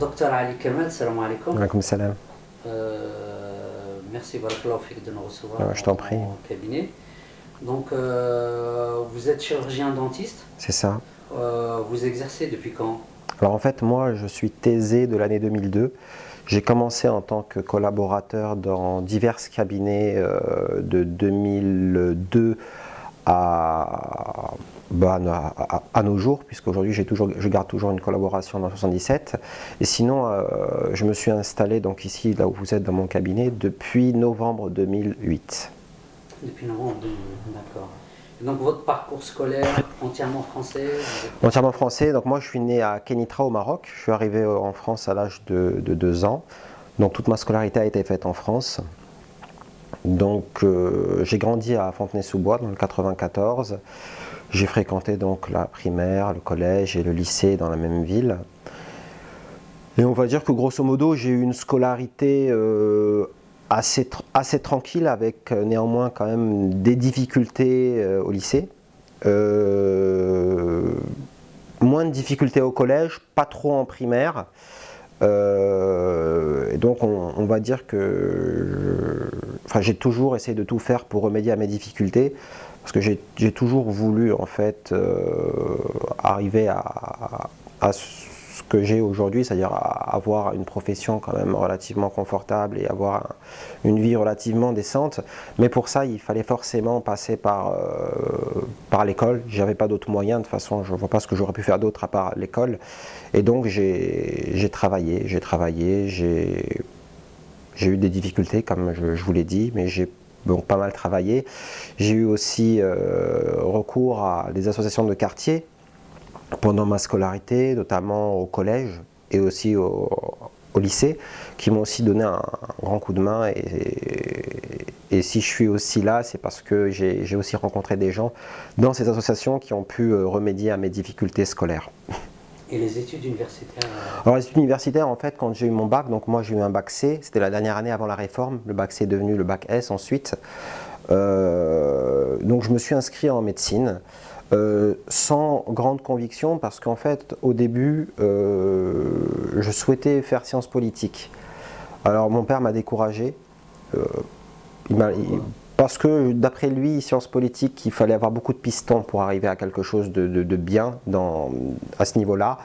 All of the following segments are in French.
Docteur Ali Kamel, salam alaikum. Alaikum salam. Merci Barakallahu Fik de nous recevoir Je t'en prie. dans mon cabinet. Donc, vous êtes chirurgien dentiste. C'est ça. Vous exercez depuis quand? Alors en fait, moi, je suis thésé de l'année 2002. J'ai commencé en tant que collaborateur dans divers cabinets de 2002 à nos jours, puisqu'aujourd'hui je garde toujours une collaboration dans 77. Et sinon, je me suis installé donc ici, là où vous êtes dans mon cabinet, depuis novembre 2008. Depuis novembre 2008, d'accord. Et donc votre parcours scolaire entièrement français? Entièrement français. Donc moi je suis né à Kenitra au Maroc. Je suis arrivé en France à l'âge de 2 ans. Donc toute ma scolarité a été faite en France. Donc j'ai grandi à Fontenay-sous-Bois dans le 94. J'ai fréquenté donc la primaire, le collège et le lycée dans la même ville. Et on va dire que grosso modo j'ai eu une scolarité assez tranquille, avec néanmoins quand même des difficultés au lycée. Moins de difficultés au collège, pas trop en primaire. Et donc on va dire que j'ai toujours essayé de tout faire pour remédier à mes difficultés, parce que j'ai toujours voulu en fait arriver à ce que j'ai aujourd'hui, c'est-à-dire avoir une profession quand même relativement confortable et avoir une vie relativement décente. Mais pour ça, il fallait forcément passer par l'école. J'avais pas d'autres moyens, de toute façon, je ne vois pas ce que j'aurais pu faire d'autre à part l'école. Et donc j'ai travaillé, j'ai eu des difficultés, comme je vous l'ai dit, mais j'ai donc pas mal travaillé. J'ai eu aussi recours à des associations de quartier pendant ma scolarité, notamment au collège et aussi au lycée, qui m'ont aussi donné un grand coup de main. Et si je suis aussi là, c'est parce que j'ai aussi rencontré des gens dans ces associations qui ont pu remédier à mes difficultés scolaires. Et les études universitaires? Alors les études universitaires, en fait, quand j'ai eu mon bac, donc moi j'ai eu un bac C, c'était la dernière année avant la réforme, le bac C est devenu le bac S ensuite. Donc je me suis inscrit en médecine. Sans grande conviction, parce qu'en fait au début je souhaitais faire sciences politiques. Alors mon père m'a découragé, parce que d'après lui, sciences politiques, il fallait avoir beaucoup de pistons pour arriver à quelque chose de bien à ce niveau-là,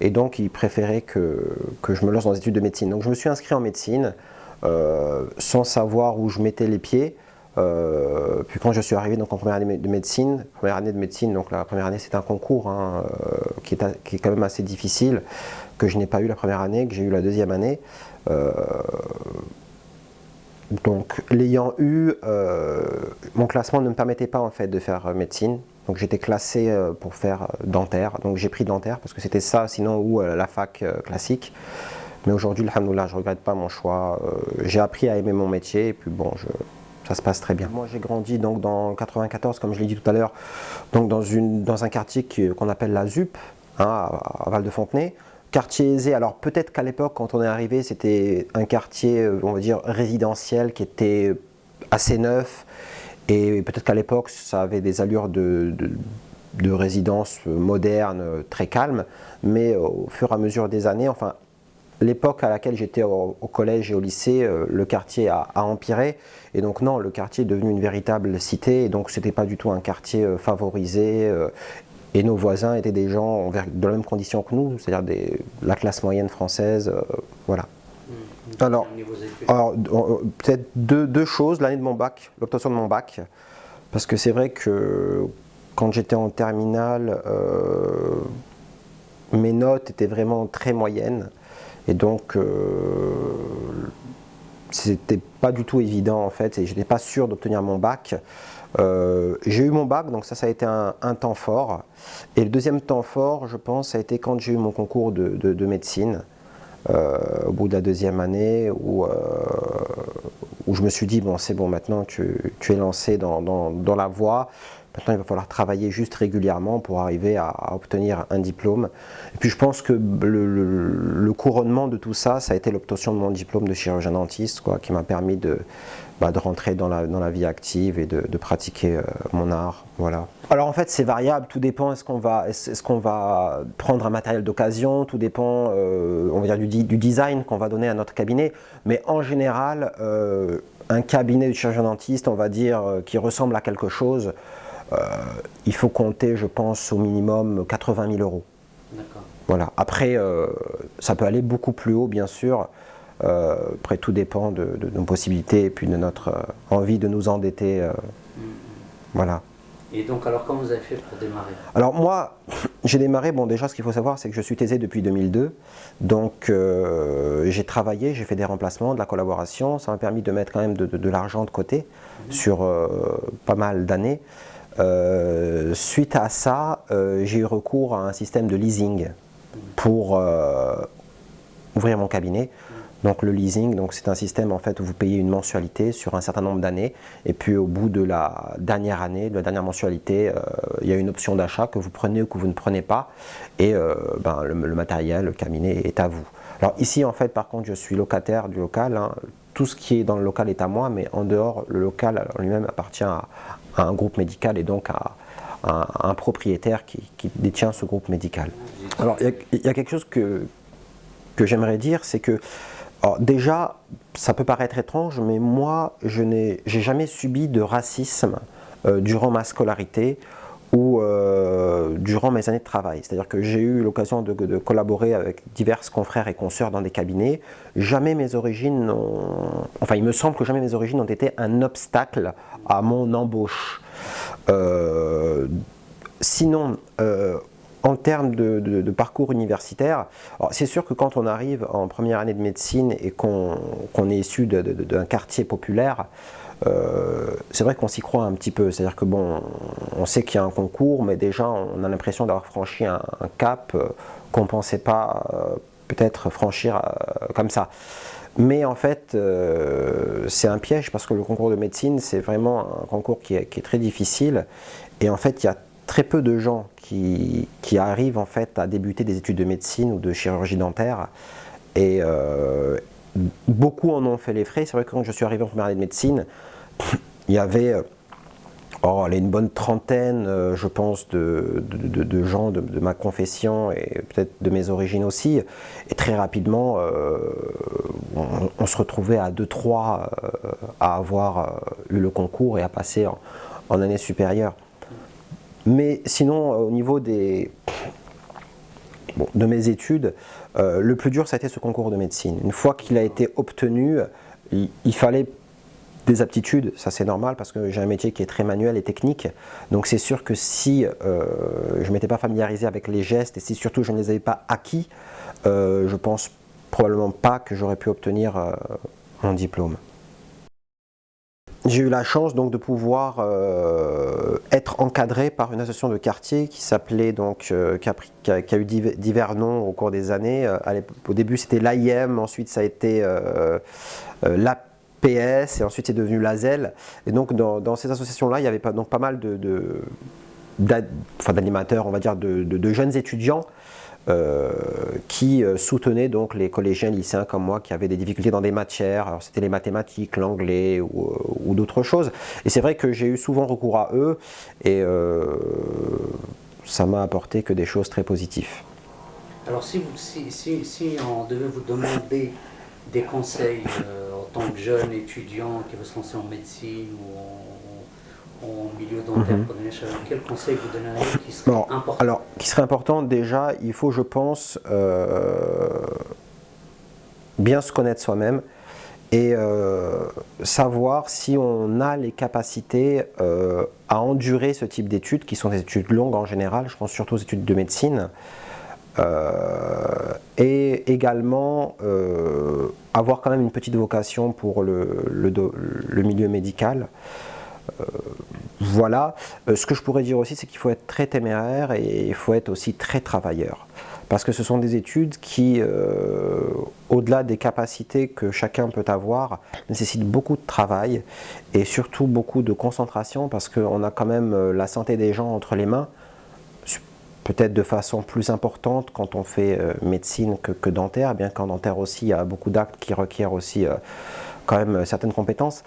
et donc il préférait que je me lance dans des études de médecine. Donc je me suis inscrit en médecine sans savoir où je mettais les pieds. Puis quand je suis arrivé donc en première année de médecine, donc la première année c'est un concours qui est quand même assez difficile, que je n'ai pas eu la première année, que j'ai eu la deuxième année. Donc l'ayant eu, mon classement ne me permettait pas en fait de faire médecine. Donc j'étais classé pour faire dentaire, donc j'ai pris dentaire parce que c'était ça, sinon ou la fac classique. Mais aujourd'hui, alhamdoulilah, je ne regrette pas mon choix. J'ai appris à aimer mon métier et puis bon, ça se passe très bien. Moi j'ai grandi donc dans le 94, comme je l'ai dit tout à l'heure, donc dans un quartier qu'on appelle la ZUP, à Val de Fontenay. Quartier aisé, alors peut-être qu'à l'époque quand on est arrivé c'était un quartier on va dire résidentiel qui était assez neuf, et peut-être qu'à l'époque ça avait des allures de résidence moderne, très calme, mais au fur et à mesure des années, enfin l'époque à laquelle j'étais au collège et au lycée, le quartier a empiré, et donc non, le quartier est devenu une véritable cité, et donc c'était pas du tout un quartier favorisé, et nos voisins étaient des gens dans la même condition que nous, c'est-à-dire la classe moyenne française, voilà. Alors peut-être deux choses, l'année de mon bac, l'obtention de mon bac, parce que c'est vrai que quand j'étais en terminale, mes notes étaient vraiment très moyennes. Et donc, c'était pas du tout évident en fait, et je n'étais pas sûr d'obtenir mon bac. J'ai eu mon bac, donc ça a été un temps fort. Et le deuxième temps fort, je pense, ça a été quand j'ai eu mon concours de médecine, au bout de la deuxième année, où je me suis dit, bon c'est bon, maintenant tu es lancé dans la voie. Maintenant, il va falloir travailler juste régulièrement pour arriver à obtenir un diplôme. Et puis, je pense que le couronnement de tout ça, ça a été l'obtention de mon diplôme de chirurgien dentiste, qui m'a permis de rentrer dans la vie active et de pratiquer mon art. Voilà. Alors en fait c'est variable, tout dépend, est-ce qu'on va prendre un matériel d'occasion, tout dépend on va dire du design qu'on va donner à notre cabinet, mais en général un cabinet de chirurgien dentiste, on va dire, qui ressemble à quelque chose, il faut compter, je pense, au minimum 80 000 euros. D'accord. Voilà. Après, ça peut aller beaucoup plus haut, bien sûr. Après, tout dépend de nos possibilités et puis de notre envie de nous endetter. Voilà. Et donc, alors, comment vous avez fait pour démarrer? Alors moi, j'ai démarré, bon déjà ce qu'il faut savoir c'est que je suis thésé depuis 2002, donc j'ai travaillé, j'ai fait des remplacements, de la collaboration, ça m'a permis de mettre quand même de l'argent de côté sur pas mal d'années. Suite à ça, j'ai eu recours à un système de leasing pour ouvrir mon cabinet. Donc le leasing, c'est un système en fait où vous payez une mensualité sur un certain nombre d'années et puis au bout de la dernière année, de la dernière mensualité, il y a une option d'achat que vous prenez ou que vous ne prenez pas et le matériel, le cabinet est à vous. Alors ici en fait par contre je suis locataire du local, hein. Tout ce qui est dans le local est à moi, mais en dehors le local en lui-même appartient à un groupe médical et donc à un propriétaire qui détient ce groupe médical. Alors il y a quelque chose que j'aimerais dire, c'est que alors déjà, ça peut paraître étrange, mais moi, j'ai jamais subi de racisme durant ma scolarité ou durant mes années de travail. C'est-à-dire que j'ai eu l'occasion de collaborer avec divers confrères et consoeurs dans des cabinets. Jamais mes origines enfin, il me semble que jamais mes origines ont été un obstacle à mon embauche. Sinon, en termes de parcours universitaire, c'est sûr que quand on arrive en première année de médecine et qu'on est issu d'un quartier populaire, c'est vrai qu'on s'y croit un petit peu. C'est-à-dire que bon, on sait qu'il y a un concours, mais déjà on a l'impression d'avoir franchi un cap qu'on ne pensait pas peut-être franchir comme ça. Mais en fait, c'est un piège parce que le concours de médecine, c'est vraiment un concours qui est très difficile. Et en fait, il y a très peu de gens qui arrivent en fait à débuter des études de médecine ou de chirurgie dentaire et beaucoup en ont fait les frais. C'est vrai que quand je suis arrivé en première année de médecine, il y avait une bonne trentaine, je pense, de gens de ma confession et peut-être de mes origines aussi. Et très rapidement, on se retrouvait à 2-3 à avoir eu le concours et à passer en année supérieure. Mais sinon, au niveau de mes études, le plus dur, ça a été ce concours de médecine. Une fois qu'il a été obtenu, il fallait des aptitudes, ça c'est normal parce que j'ai un métier qui est très manuel et technique. Donc c'est sûr que si je ne m'étais pas familiarisé avec les gestes et si surtout je ne les avais pas acquis, je pense probablement pas que j'aurais pu obtenir mon diplôme. J'ai eu la chance donc de pouvoir être encadré par une association de quartier qui s'appelait donc qui a eu divers noms au cours des années. Au début c'était l'AIM, ensuite ça a été l'APS et ensuite c'est devenu l'ASEL. Et donc dans ces associations-là, il y avait pas mal d'animateurs, on va dire de jeunes étudiants qui soutenaient donc les collégiens, lycéens comme moi qui avaient des difficultés dans des matières. Alors c'était les mathématiques, l'anglais ou d'autres choses. Et c'est vrai que j'ai eu souvent recours à eux et ça m'a apporté que des choses très positives. Alors si on devait vous demander des conseils en tant que jeune étudiant qui veut se lancer en médecine ou en milieu dentaire, quel conseil vous donneriez qui serait important? Alors, qui serait important, déjà, il faut, je pense, bien se connaître soi-même et savoir si on a les capacités à endurer ce type d'études, qui sont des études longues en général, je pense surtout aux études de médecine, et également avoir quand même une petite vocation pour le milieu médical. Voilà. Ce que je pourrais dire aussi, c'est qu'il faut être très téméraire et il faut être aussi très travailleur. Parce que ce sont des études qui, au-delà des capacités que chacun peut avoir, nécessitent beaucoup de travail et surtout beaucoup de concentration parce qu'on a quand même la santé des gens entre les mains, peut-être de façon plus importante quand on fait médecine que dentaire, bien qu'en dentaire aussi, il y a beaucoup d'actes qui requièrent aussi quand même certaines compétences.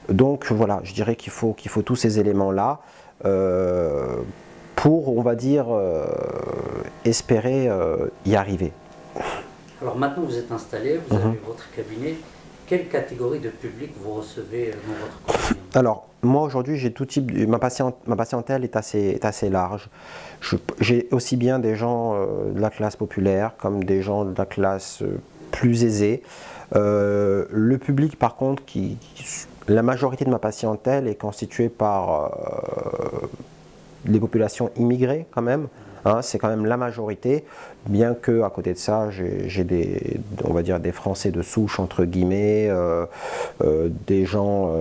Donc voilà, je dirais qu'il faut tous ces éléments-là pour, on va dire, espérer y arriver. Alors maintenant vous êtes installé, vous avez votre cabinet. Quelle catégorie de public vous recevez dans votre cabinet? Alors, moi aujourd'hui, j'ai tout type, ma patientèle est assez large. J'ai aussi bien des gens de la classe populaire comme des gens de la classe plus aisée. Le public, par contre, la majorité de ma patientèle est constituée par les populations immigrées quand même. Hein, c'est quand même la majorité, bien que à côté de ça, j'ai on va dire des Français de souche entre guillemets, des gens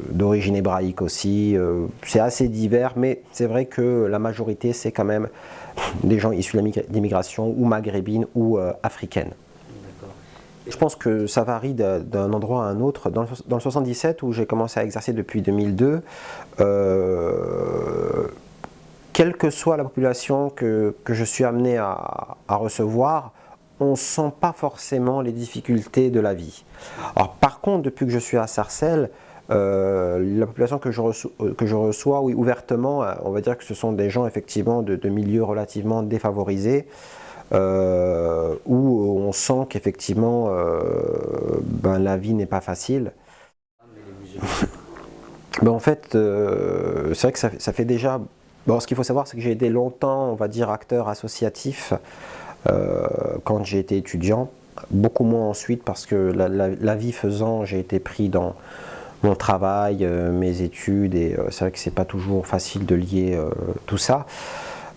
d'origine hébraïque aussi. C'est assez divers, mais c'est vrai que la majorité, c'est quand même des gens issus de l'immigration ou maghrébine ou africaine. Je pense que ça varie d'un endroit à un autre. Dans le 77, où j'ai commencé à exercer depuis 2002, quelle que soit la population que je suis amené à recevoir, on ne sent pas forcément les difficultés de la vie. Alors, par contre, depuis que je suis à Sarcelles, la population que je reçois, oui, ouvertement, on va dire que ce sont des gens effectivement de milieux relativement défavorisés, où on sent qu'effectivement la vie n'est pas facile. En fait, c'est vrai que ça fait déjà... Bon, ce qu'il faut savoir, c'est que j'ai été longtemps, on va dire, acteur associatif quand j'ai été étudiant. Beaucoup moins ensuite parce que la vie faisant, j'ai été pris dans mon travail, mes études, et c'est vrai que c'est pas toujours facile de lier tout ça.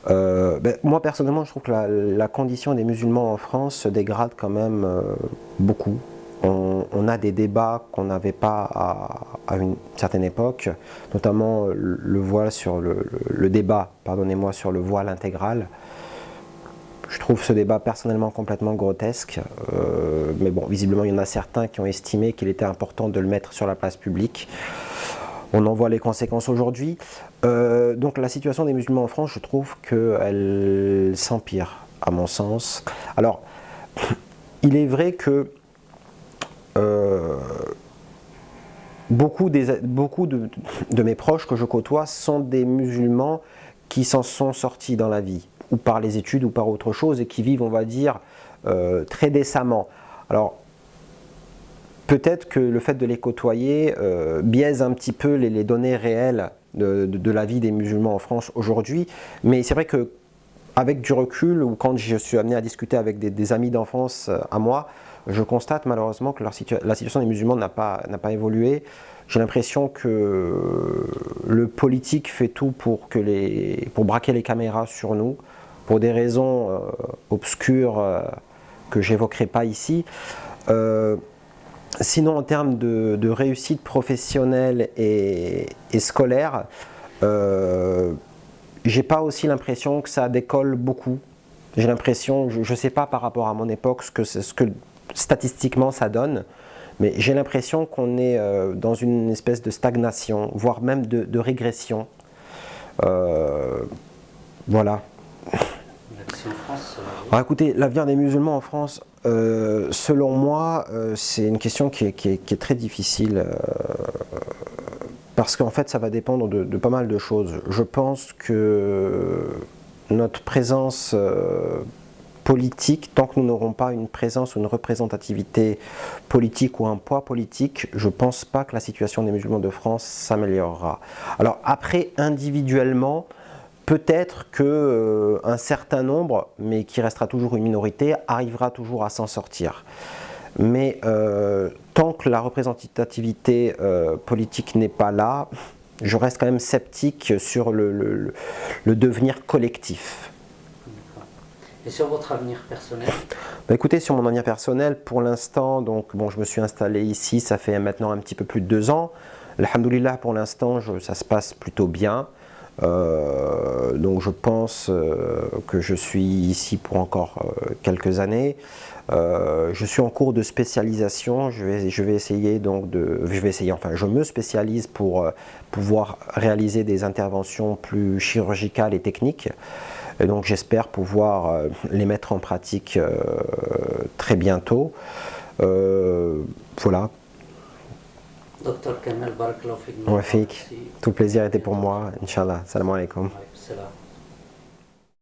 Moi personnellement, je trouve que la condition des musulmans en France se dégrade quand même beaucoup. On a des débats qu'on n'avait pas à une certaine époque, notamment le voile sur le débat, pardonnez-moi, sur le voile intégral. Je trouve ce débat personnellement complètement grotesque, mais bon, visiblement il y en a certains qui ont estimé qu'il était important de le mettre sur la place publique. On en voit les conséquences aujourd'hui. Donc la situation des musulmans en France, je trouve qu'elle s'empire, à mon sens. Alors, il est vrai que beaucoup de mes proches que je côtoie sont des musulmans qui s'en sont sortis dans la vie, ou par les études ou par autre chose, et qui vivent, on va dire, très décemment. Alors, peut-être que le fait de les côtoyer biaise un petit peu les données réelles de la vie des musulmans en France aujourd'hui, mais c'est vrai que avec du recul, ou quand je suis amené à discuter avec des amis d'enfance à moi, je constate malheureusement que la situation des musulmans n'a pas évolué. J'ai l'impression que le politique fait tout pour braquer les caméras sur nous, pour des raisons obscures que j'évoquerai pas ici. Sinon, en termes de réussite professionnelle et scolaire, j'ai pas aussi l'impression que ça décolle beaucoup. J'ai l'impression, je ne sais pas par rapport à mon époque ce que statistiquement ça donne, mais j'ai l'impression qu'on est dans une espèce de stagnation, voire même de régression. Voilà. Alors écoutez, l'avenir des musulmans en France, selon moi, c'est une question qui est très difficile. Parce qu'en fait, ça va dépendre de pas mal de choses. Je pense que notre présence politique, tant que nous n'aurons pas une présence ou une représentativité politique ou un poids politique, je ne pense pas que la situation des musulmans de France s'améliorera. Alors après, individuellement, peut-être qu'un certain nombre, mais qui restera toujours une minorité, arrivera toujours à s'en sortir. Mais tant que la représentativité politique n'est pas là, je reste quand même sceptique sur le devenir collectif. Et sur votre avenir personnel? Écoutez, sur mon avenir personnel, pour l'instant, donc bon, je me suis installé ici, ça fait maintenant un petit peu plus de 2 ans. Alhamdoulilah, pour l'instant, ça se passe plutôt bien. Donc je pense que je suis ici pour encore quelques années. Je suis en cours de spécialisation. Je vais essayer donc je me spécialise pour pouvoir réaliser des interventions plus chirurgicales et techniques. Et donc j'espère pouvoir les mettre en pratique très bientôt. Voilà. Docteur Kamel, barakallahu fik. Wafik. Tout le plaisir était pour moi. Inch'Allah. Salam alaikum. Salam.